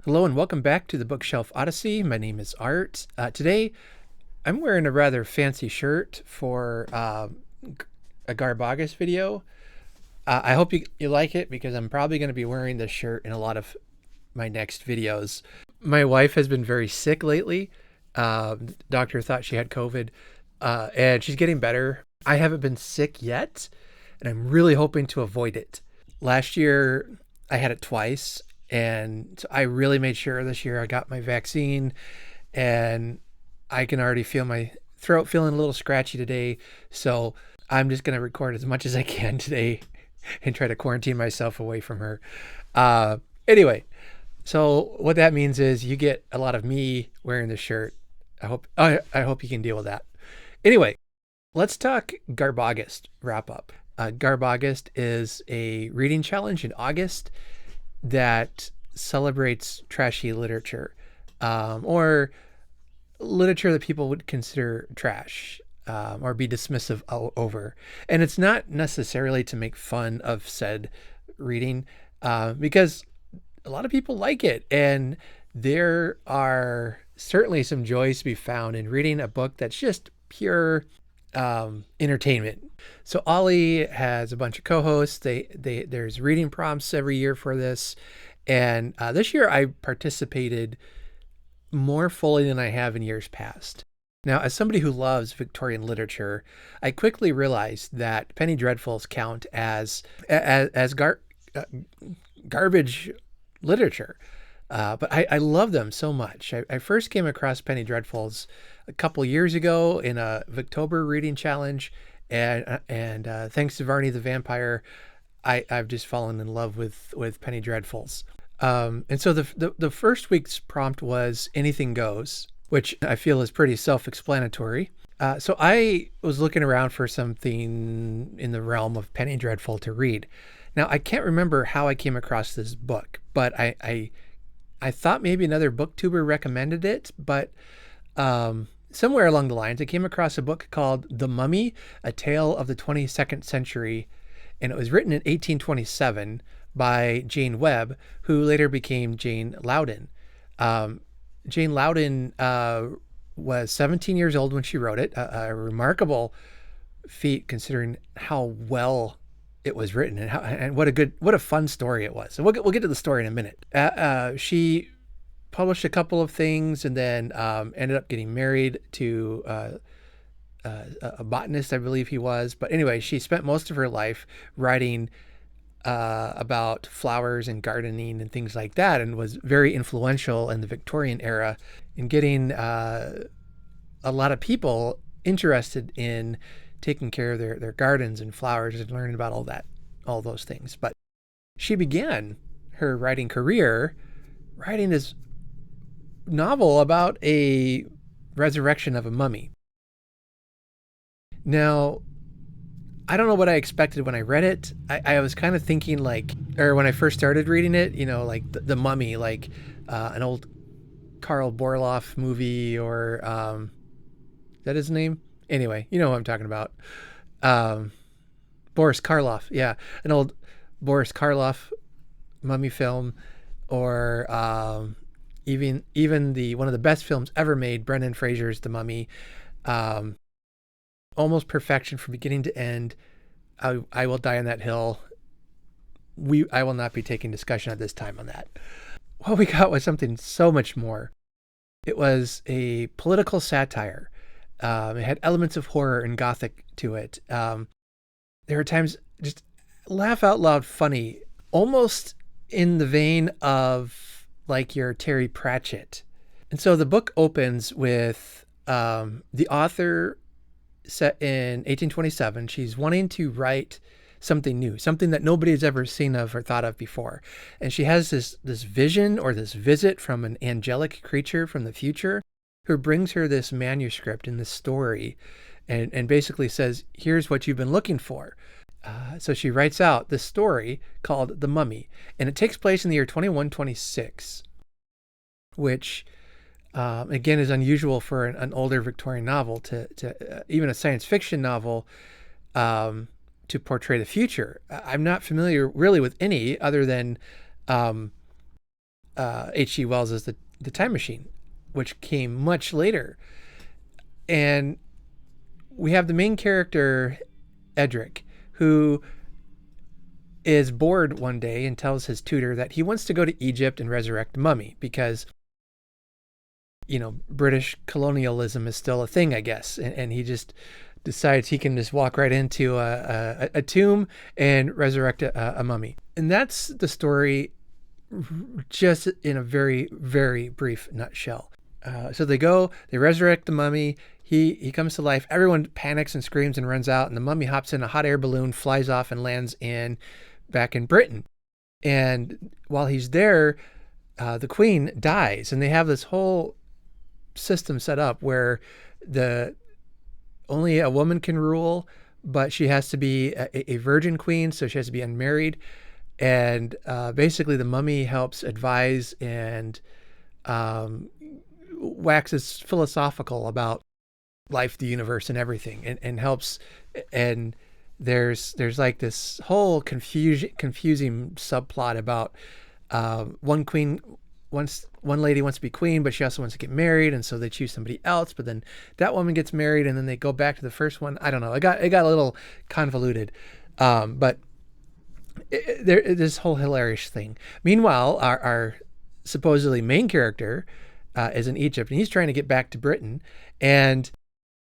Hello and welcome back to the Bookshelf Odyssey. My name is Art. Today, I'm wearing a rather fancy shirt for a GarbAugust video. I hope you like it because I'm probably going to be wearing this shirt in a lot of my next videos. My wife has been very sick lately. Doctor thought she had COVID, and she's getting better. I haven't been sick yet, and I'm really hoping to avoid it. Last year, I had it twice, and so I really made sure this year I got my vaccine, and I can already feel my throat feeling a little scratchy today. So I'm just going to record as much as I can today and try to quarantine myself away from her. Anyway, so what that means is you get a lot of me wearing this shirt. I hope you can deal with that. Anyway, let's talk GarbAugust wrap up. GarbAugust is a reading challenge in August that celebrates trashy literature, or literature that people would consider trash, or be dismissive over. And it's not necessarily to make fun of said reading, because a lot of people like it. And there are certainly some joys to be found in reading a book that's just pure entertainment. So Ollie has a bunch of co-hosts. There's reading prompts every year for this, and this year I participated more fully than I have in years past. Now, as somebody who loves Victorian literature, I quickly realized that penny dreadfuls count as garbage literature. But I love them so much. I first came across penny dreadfuls a couple years ago in a Victober reading challenge, and thanks to Varney the Vampire, I've just fallen in love with penny dreadfuls. And so the first week's prompt was anything goes, which I feel is pretty self-explanatory. So I was looking around for something in the realm of penny dreadful to read. Now, I can't remember how I came across this book, but I thought maybe another booktuber recommended it, but somewhere along the lines, I came across a book called The Mummy, A Tale of the 22nd Century, and it was written in 1827 by Jane Webb, who later became Jane Loudon. Jane Loudon was 17 years old when she wrote it, a remarkable feat considering how well it was written, and what a fun story it was. So we'll get to the story in a minute. She published a couple of things, and then ended up getting married to a botanist, I believe he was. But anyway, she spent most of her life writing about flowers and gardening and things like that, and was very influential in the Victorian era in getting a lot of people interested in taking care of their gardens and flowers and learning about all those things. But she began her writing career writing this novel about a resurrection of a mummy. Now, I don't know what I expected when I read it. I was kind of thinking or when I first started reading it, like the Mummy, like an old Karl Borloff movie, or is that his name? Anyway, you know what I'm talking about. Boris Karloff. Yeah, an old Boris Karloff mummy film, or even one of the best films ever made, Brendan Fraser's The Mummy. Almost perfection from beginning to end. I will die on that hill. I will not be taking discussion at this time on that. What we got was something so much more. It was a political satire. It had elements of horror and gothic to it. There were times just laugh out loud funny, almost in the vein of like your Terry Pratchett. And so the book opens with the author, set in 1827. She's wanting to write something new, something that nobody has ever seen of or thought of before. And she has this vision, or this visit, from an angelic creature from the future who brings her this manuscript and this story, and basically says, here's what you've been looking for. So she writes out this story called The Mummy, and it takes place in the year 2126, which again is unusual for an older Victorian novel to even a science fiction novel, to portray the future. I'm not familiar really with any other than H.G. Wells' the Time Machine, which came much later. And we have the main character, Edric, who is bored one day and tells his tutor that he wants to go to Egypt and resurrect the mummy because, British colonialism is still a thing, I guess. And he just decides he can just walk right into a tomb and resurrect a mummy. And that's the story just in a very, very brief nutshell. So they resurrect the mummy. He comes to life. Everyone panics and screams and runs out. And the mummy hops in a hot air balloon, flies off, and lands back in Britain. And while he's there, the queen dies. And they have this whole system set up where only a woman can rule, but she has to be a virgin queen, so she has to be unmarried. And basically the mummy helps advise and waxes philosophical about life, the universe, and everything, and helps. And there's like this whole confusing subplot about one lady wants to be queen, but she also wants to get married, and so they choose somebody else. But then that woman gets married, and then they go back to the first one. I don't know. It got a little convoluted, but there's this whole hilarious thing. Meanwhile, our supposedly main character is in Egypt, and he's trying to get back to Britain, and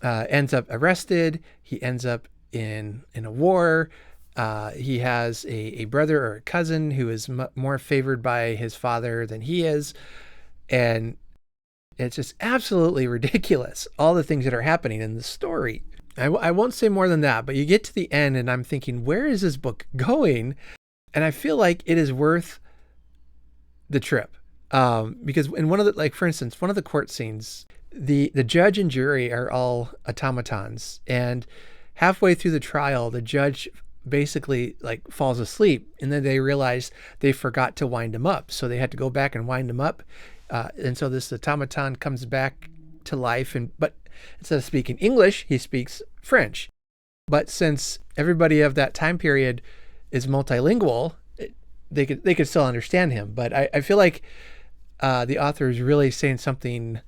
ends up arrested. He ends up in a war. He has a brother or a cousin who is more favored by his father than he is. And it's just absolutely ridiculous, all the things that are happening in the story. I won't say more than that, but you get to the end and I'm thinking, where is this book going? And I feel like it is worth the trip. Because in for instance, one of the court scenes, the judge and jury are all automatons. And halfway through the trial, the judge basically falls asleep, and then they realize they forgot to wind him up, so they had to go back and wind him up, and so this automaton comes back to life, but instead of speaking English, he speaks French. But since everybody of that time period is multilingual, they could still understand him. But I feel like the author is really saying something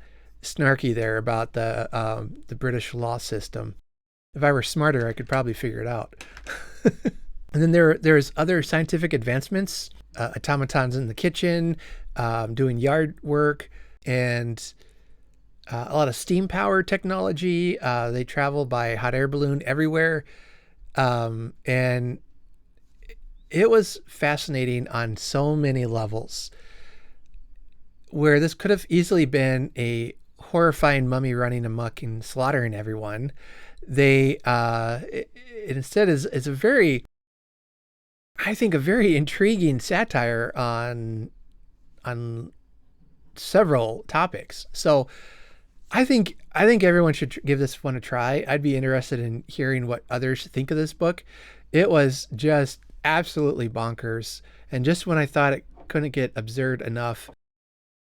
snarky there about the British law system. If I were smarter, I could probably figure it out. And then there's other scientific advancements, automatons in the kitchen, doing yard work, and a lot of steam power technology. They travel by hot air balloon everywhere. And it was fascinating on so many levels, where this could have easily been a horrifying mummy running amok and slaughtering everyone. It instead is a very intriguing satire on several topics. So I think everyone should give this one a try. I'd be interested in hearing what others think of this book. It was just absolutely bonkers, and just when I thought it couldn't get absurd enough,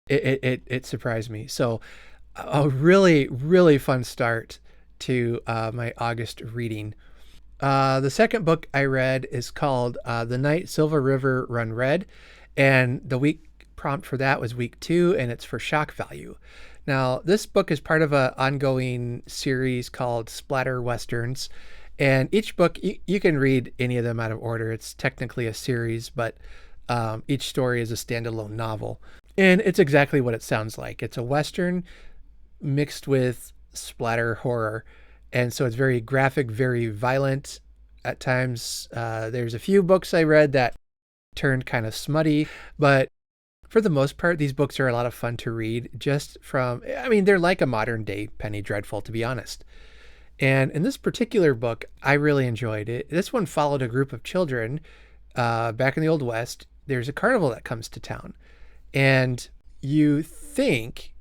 it surprised me. So a really, really fun start to my August reading. The second book I read is called The Night Silver River Run Red, and the week prompt for that was week 2, and it's for shock value. Now, this book is part of an ongoing series called Splatter Westerns, and each book, you can read any of them out of order. It's technically a series, but each story is a standalone novel, and it's exactly what it sounds like. It's a Western mixed with splatter horror, and so it's very graphic, very violent at times. There's a few books I read that turned kind of smutty, but for the most part, these books are a lot of fun to read. They're like a modern day Penny Dreadful, to be honest. And in this particular book, I really enjoyed it. This one followed a group of children back in the Old West. There's a carnival that comes to town, and you think,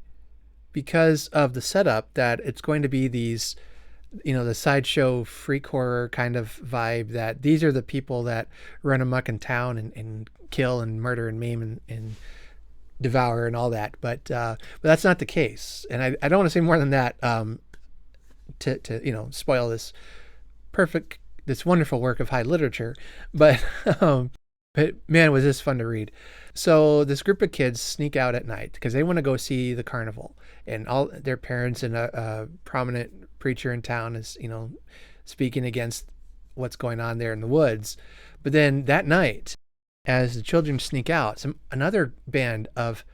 because of the setup, that it's going to be these, the sideshow freak horror kind of vibe, that these are the people that run amok in town and kill and murder and maim and devour and all that. But that's not the case. And I don't want to say more than that to spoil this wonderful work of high literature. But man, was this fun to read. So this group of kids sneak out at night because they want to go see the carnival, and all their parents and a prominent preacher in town is, speaking against what's going on there in the woods. But then that night, as the children sneak out, another band of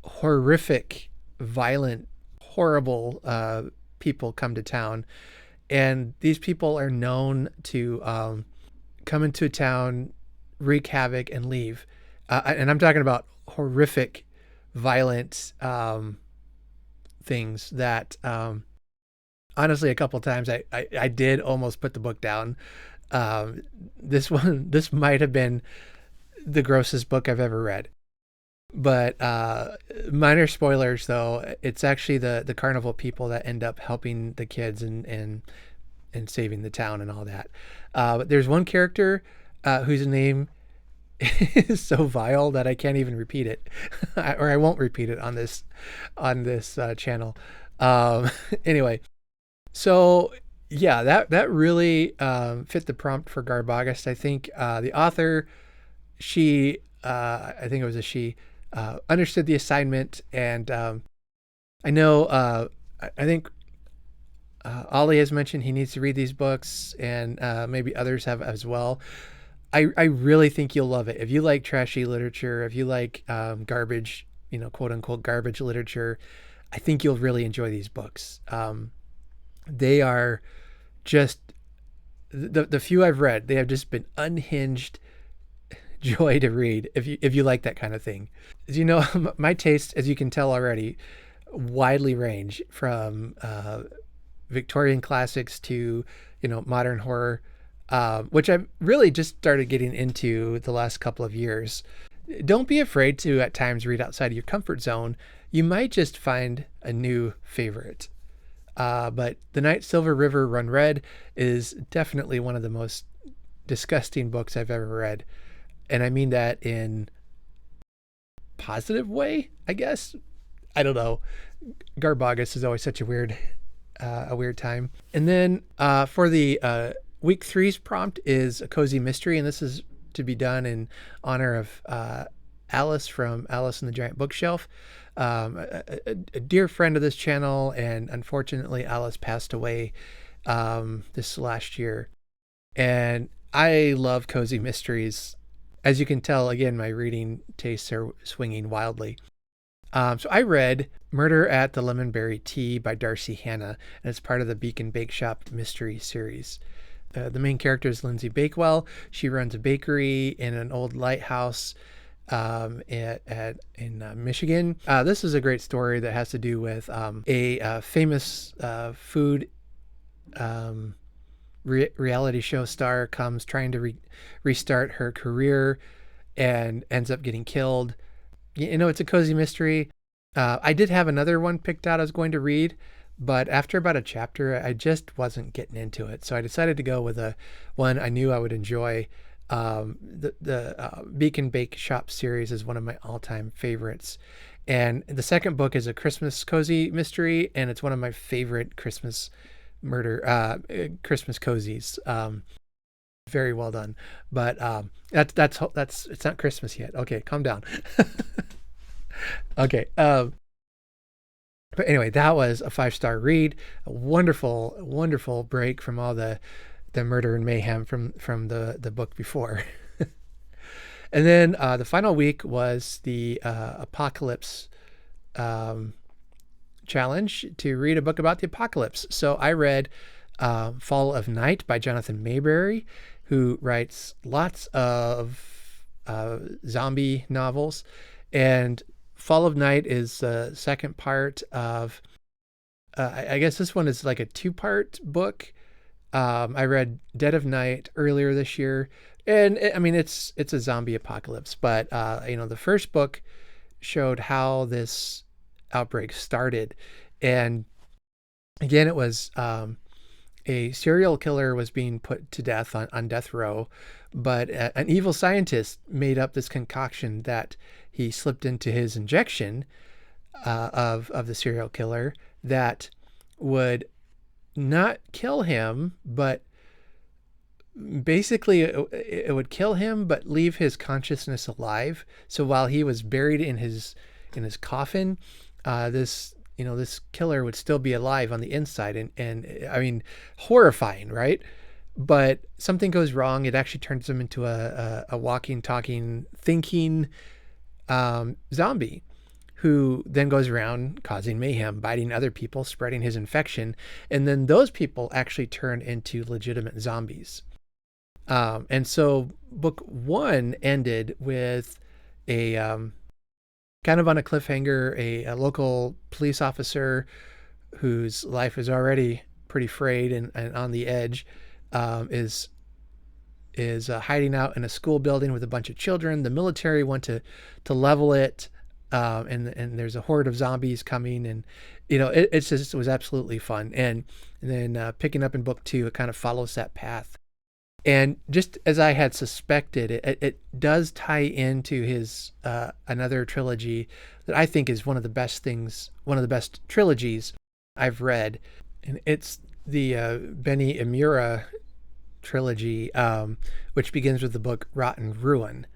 horrific, violent, horrible people come to town, and these people are known to come into town, wreak havoc, and leave. And I'm talking about horrific, violent things that, honestly, a couple times I did almost put the book down. This might have been the grossest book I've ever read. But minor spoilers, though. It's actually the carnival people that end up helping the kids and saving the town and all that. But there's one character whose name is so vile that I can't even repeat it, or I won't repeat it on this channel. Anyway, so yeah, that really fit the prompt for GarbAugust. I think the author, I think it was a she, understood the assignment, and I know I think Ollie has mentioned he needs to read these books, and maybe others have as well. I really think you'll love it. If you like trashy literature, if you like garbage, quote unquote garbage literature, I think you'll really enjoy these books. They are just, the few I've read, they have just been unhinged joy to read if you like that kind of thing. As you know, my taste, as you can tell already, widely range from Victorian classics to modern horror, which I've really just started getting into the last couple of years. Don't be afraid to at times read outside of your comfort zone. You might just find a new favorite. But The Night Silver River Run Red is definitely one of the most disgusting books I've ever read. And I mean that in positive way, I guess. I don't know. GarbAugust is always such a weird time. And then for the week 3's prompt is a cozy mystery, and this is to be done in honor of Alice from Alice and the Giant Bookshelf, a dear friend of this channel, and unfortunately Alice passed away this last year. And I love cozy mysteries. As you can tell, again, my reading tastes are swinging wildly. So I read Murder at the Lemonberry Tea by Darci Hannah, and it's part of the Beacon Bake Shop mystery series. The main character is Lindsay Bakewell. She runs a bakery in an old lighthouse in Michigan. This is a great story that has to do with a famous food reality show star comes trying to restart her career and ends up getting killed. It's a cozy mystery. I did have another one picked out I was going to read, but after about a chapter, I just wasn't getting into it. So I decided to go with one I knew I would enjoy. The Beacon Bake Shop series is one of my all-time favorites. And the second book is a Christmas cozy mystery, and it's one of my favorite Christmas cozies. Very well done. But that's it's not Christmas yet. Okay, calm down. Okay. But anyway, that was a 5-star read. A wonderful, wonderful break from all the murder and mayhem from the book before. And then the final week was the Apocalypse challenge to read a book about the apocalypse. So I read Fall of Night by Jonathan Maberry, who writes lots of zombie novels. And Fall of Night is the second part of, I guess this one is like a 2-part book. I read Dead of Night earlier this year, and it's a zombie apocalypse, but the first book showed how this outbreak started, and again, it was a serial killer was being put to death on death row, but an evil scientist made up this concoction that he slipped into his injection of the serial killer that would not kill him, but basically it would kill him, but leave his consciousness alive. So while he was buried in his coffin, this killer would still be alive on the inside, and I mean, horrifying, right? But something goes wrong. It actually turns him into a walking, talking, thinking zombie, who then goes around causing mayhem, biting other people, spreading his infection, and then those people actually turn into legitimate zombies. And so book one ended with a kind of on a cliffhanger. A local police officer whose life is already pretty frayed and on the edge is hiding out in a school building with a bunch of children. The military want to level it. And there's a horde of zombies coming, and it was absolutely fun. And then picking up in book two, it kind of follows that path. And just as I had suspected, it does tie into his another trilogy that I think is one of the best trilogies I've read, and it's the Benny Imura trilogy, which begins with the book Rotten Ruin,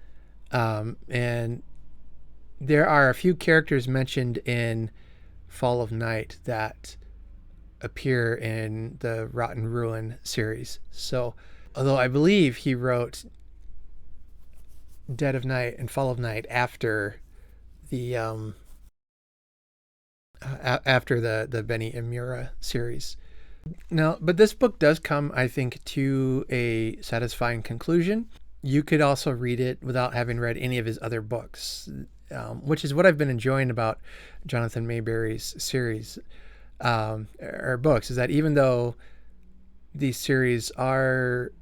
and there are a few characters mentioned in Fall of Night that appear in the Rotten Ruin series. So, although I believe he wrote Dead of Night and Fall of Night after the Benny Imura series. Now, but this book does come, I think, to a satisfying conclusion. You could also read it without having read any of his other books. Which is what I've been enjoying about Jonathan Maberry's series or books, is that even though these series are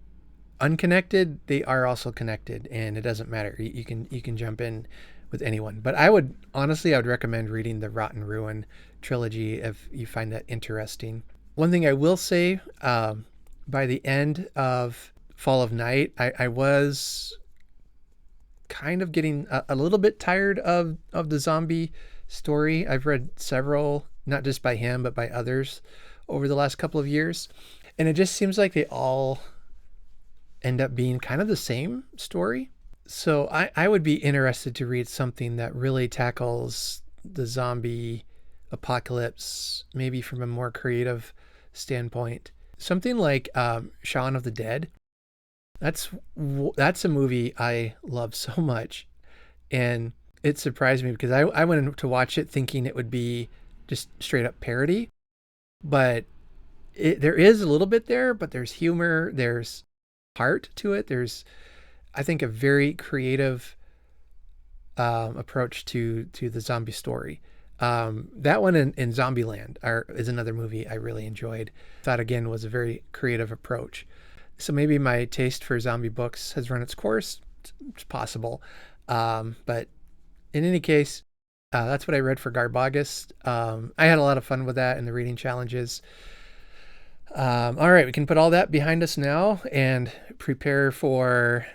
unconnected, they are also connected, and it doesn't matter. You can jump in with anyone. But I would recommend reading the Rotten Ruin trilogy if you find that interesting. One thing I will say, by the end of Fall of Night, I was kind of getting a little bit tired of the zombie story. I've read several, not just by him, but by others over the last couple of years. And it just seems like they all end up being kind of the same story. So I would be interested to read something that really tackles the zombie apocalypse, maybe from a more creative standpoint. Something like Shaun of the Dead. That's a movie I love so much, and it surprised me because I went in to watch it thinking it would be just straight up parody, but there is a little bit there, but there's humor, there's heart to it. There's, I think, a very creative approach to the zombie story. That one in Zombieland is another movie I really enjoyed. Thought again was a very creative approach. So maybe my taste for zombie books has run its course. It's possible. But in any case, that's what I read for GarbAugust. I had a lot of fun with that in the reading challenges. All right, we can put all that behind us now and prepare for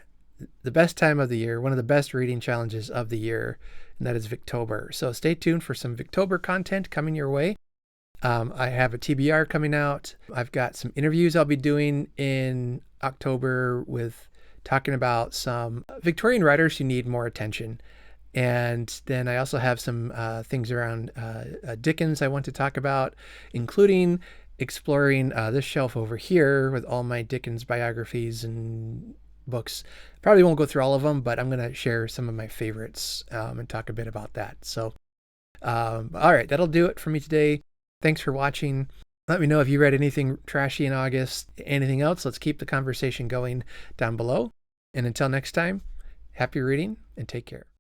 the best time of the year, one of the best reading challenges of the year, and that is Victober. So stay tuned for some Victober content coming your way. I have a TBR coming out. I've got some interviews I'll be doing in October with talking about some Victorian writers who need more attention. And then I also have some things around Dickens I want to talk about, including exploring this shelf over here with all my Dickens biographies and books. Probably won't go through all of them, but I'm going to share some of my favorites and talk a bit about that. So, all right, that'll do it for me today. Thanks for watching. Let me know if you read anything trashy in August. Anything else, let's keep the conversation going down below. And until next time, happy reading and take care.